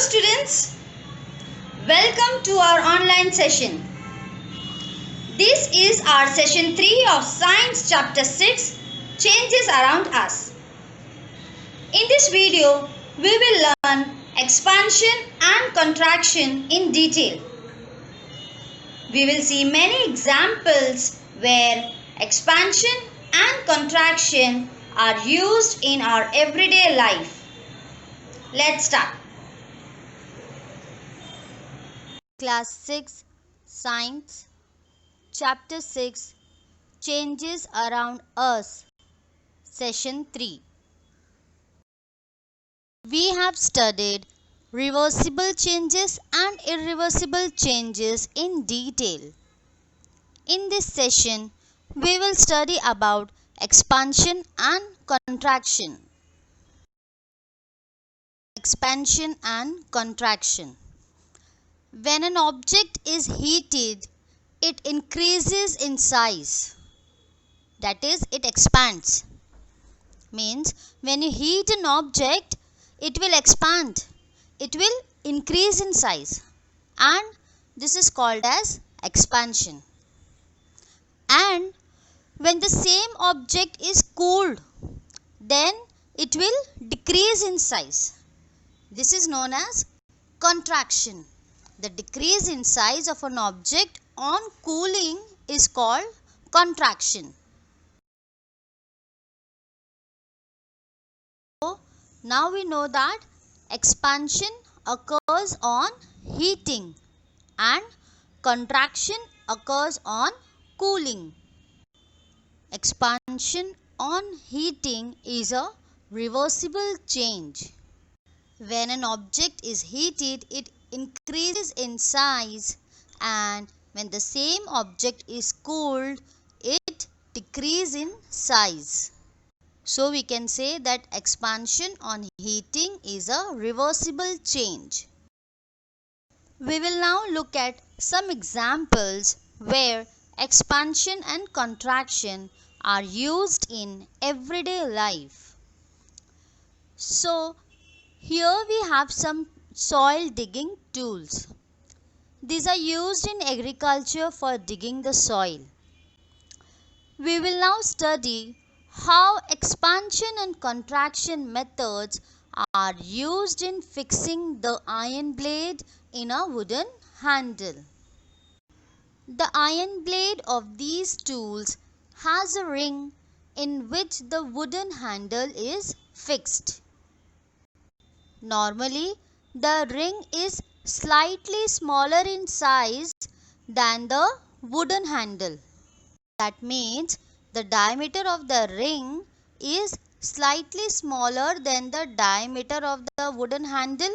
students, welcome to our online session. This is our session 3 of Science chapter 6, Changes Around Us. In this video, we will learn expansion and contraction in detail. We will see many examples where expansion and contraction are used in our everyday life. Let's start. Class 6 Science Chapter 6 Changes Around Us Session 3. We have studied reversible changes and irreversible changes in detail. In this session, we will study about expansion and contraction. Expansion and contraction. When an object is heated, it increases in size. That is, it expands. Means when you heat an object, it will expand. It will increase in size. And this is called as expansion. And when the same object is cooled, then it will decrease in size. This is known as contraction. The decrease in size of an object on cooling is called contraction. So, now we know that expansion occurs on heating and contraction occurs on cooling. Expansion on heating is a reversible change. When an object is heated, it increases in size, and when the same object is cooled, it decreases in size. So we can say that expansion on heating is a reversible change. We will now look at some examples where expansion and contraction are used in everyday life. So here we have some soil digging tools. These are used in agriculture for digging the soil. We will now study how expansion and contraction methods are used in fixing the iron blade in a wooden handle. The iron blade of these tools has a ring in which the wooden handle is fixed. Normally, the ring is slightly smaller in size than the wooden handle. That means the diameter of the ring is slightly smaller than the diameter of the wooden handle.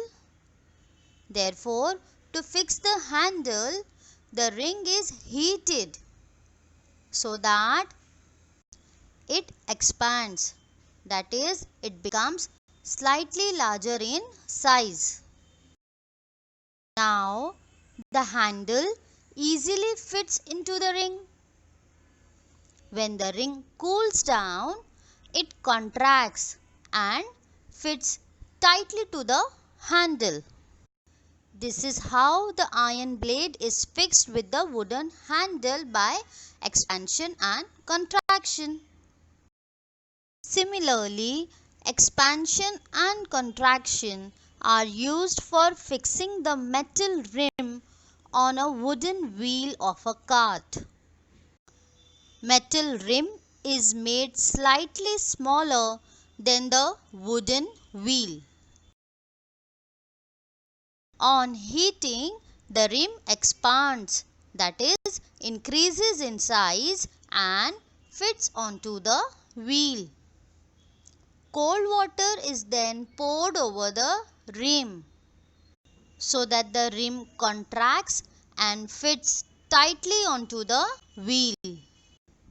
Therefore, to fix the handle, the ring is heated so that it expands. That is, it becomes slightly larger in size. Now, the handle easily fits into the ring. When the ring cools down, it contracts and fits tightly to the handle. This is how the iron blade is fixed with the wooden handle by expansion and contraction. Similarly, expansion and contraction are used for fixing the metal rim on a wooden wheel of a cart. Metal rim is made slightly smaller than the wooden wheel. On heating, the rim expands, that is, increases in size and fits onto the wheel. Cold water is then poured over the rim so that the rim contracts and fits tightly onto the wheel.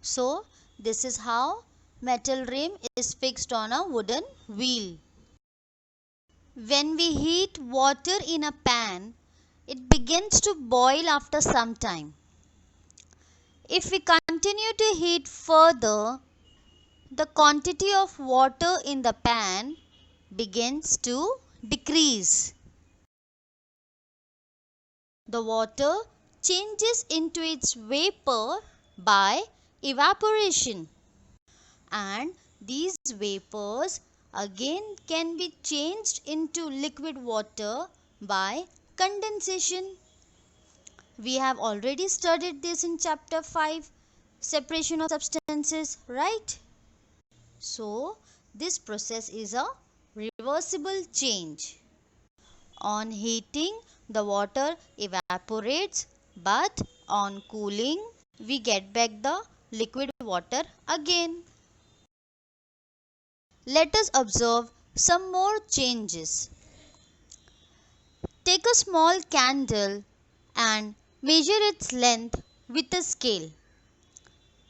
So, this is how metal rim is fixed on a wooden wheel. When we heat water in a pan, it begins to boil after some time. If we continue to heat further, the quantity of water in the pan begins to decrease. the water changes into its vapor by evaporation, and these vapors again can be changed into liquid water by condensation. We have already studied this in chapter 5, separation of substances, right? So, this process is a reversible change. On heating, the water evaporates, but on cooling, we get back the liquid water again. Let us observe some more changes. Take a small candle and measure its length with a scale.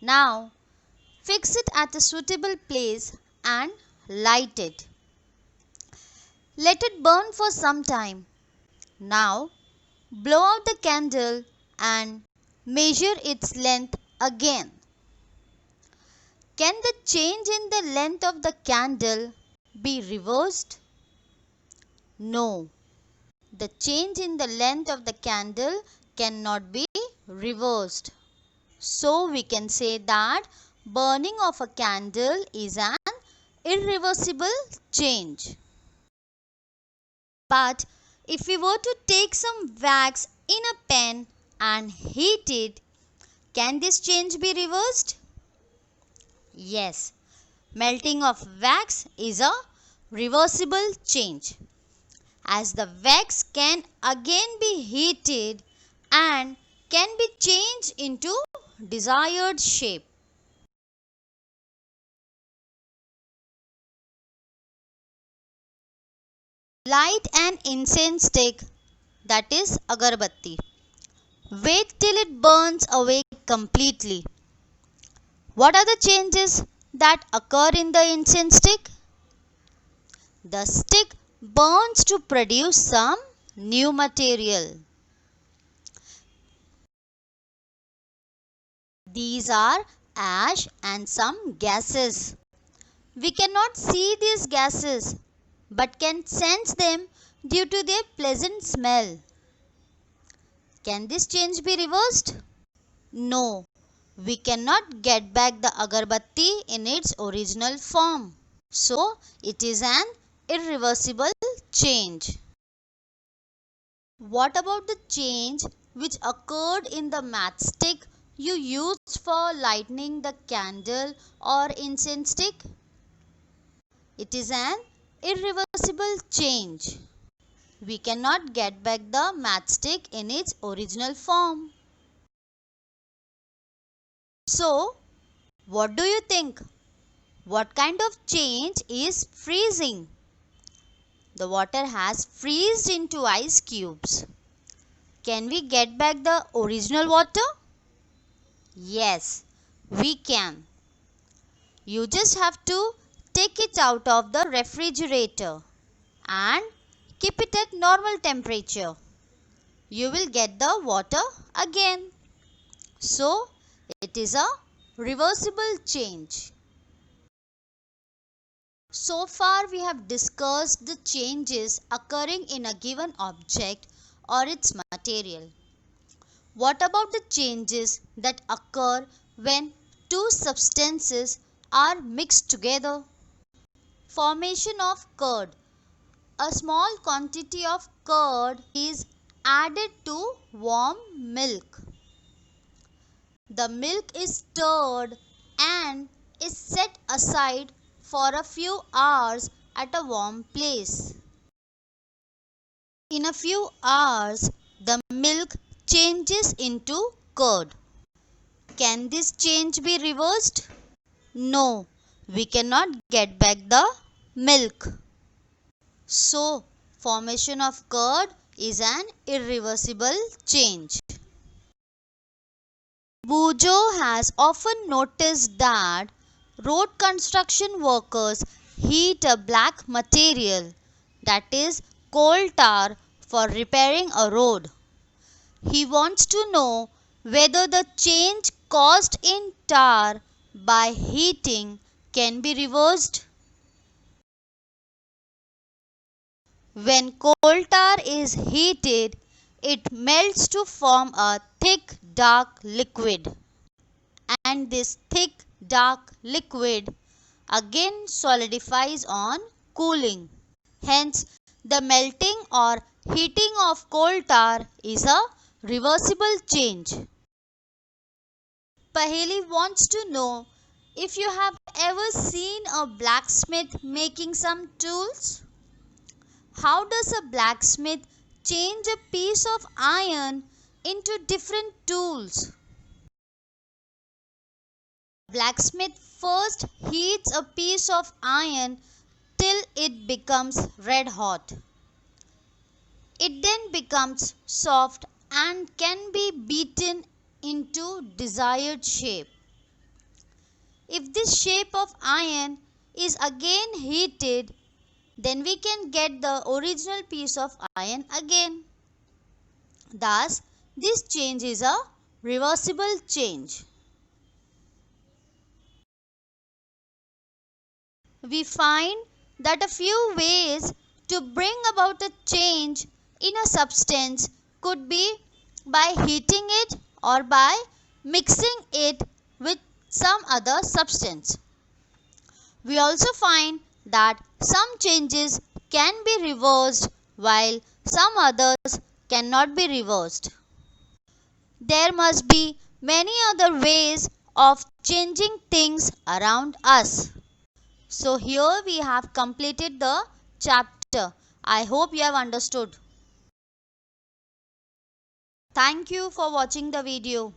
Now, fix it at a suitable place and light it. Let it burn for some time. Now, blow out the candle and measure its length again. Can the change in the length of the candle be reversed? No. The change in the length of the candle cannot be reversed. So we can say that burning of a candle is an irreversible change. But if we were to take some wax in a pan and heat it, can this change be reversed? Yes, melting of wax is a reversible change, as the wax can again be heated and can be changed into desired shape. Light an incense stick, that is agarbatti. Wait till it burns away completely. What are the changes that occur in the incense stick? The stick burns to produce some new material. These are ash and some gases. We cannot see these gases but can sense them due to their pleasant smell. Can this change be reversed? No, we cannot get back the agarbatti in its original form. So, it is an irreversible change. What about the change which occurred in the matchstick you used for lighting the candle or incense stick? It is an irreversible change. We cannot get back the matchstick in its original form. So, what do you think? What kind of change is freezing? The water has freezed into ice cubes. Can we get back the original water? Yes, we can. You just have to take it out of the refrigerator and keep it at normal temperature. You will get the water again. So, it is a reversible change. So far we have discussed the changes occurring in a given object or its material. What about the changes that occur when two substances are mixed together? Formation of curd. A small quantity of curd is added to warm milk. The milk is stirred and is set aside for a few hours at a warm place. In a few hours, the milk changes into curd. Can this change be reversed? No, we cannot get back the milk. So, formation of curd is an irreversible change. Bujo has often noticed that road construction workers heat a black material, that is coal tar, for repairing a road. He wants to know whether the change caused in tar by heating can be reversed. When coal tar is heated, it melts to form a thick dark liquid, and this thick dark liquid again solidifies on cooling. Hence, the melting or heating of coal tar is a reversible change. Paheli wants to know if you have ever seen a blacksmith making some tools. How does a blacksmith change a piece of iron into different tools? Blacksmith first heats a piece of iron till it becomes red hot. It then becomes soft and can be beaten into desired shape. If this shape of iron is again heated, then we can get the original piece of iron again. Thus, this change is a reversible change. We find that a few ways to bring about a change in a substance could be by heating it or by mixing it with some other substance. We also find that some changes can be reversed while some others cannot be reversed. There must be many other ways of changing things around us. So here we have completed the chapter. I hope you have understood. Thank you for watching the video.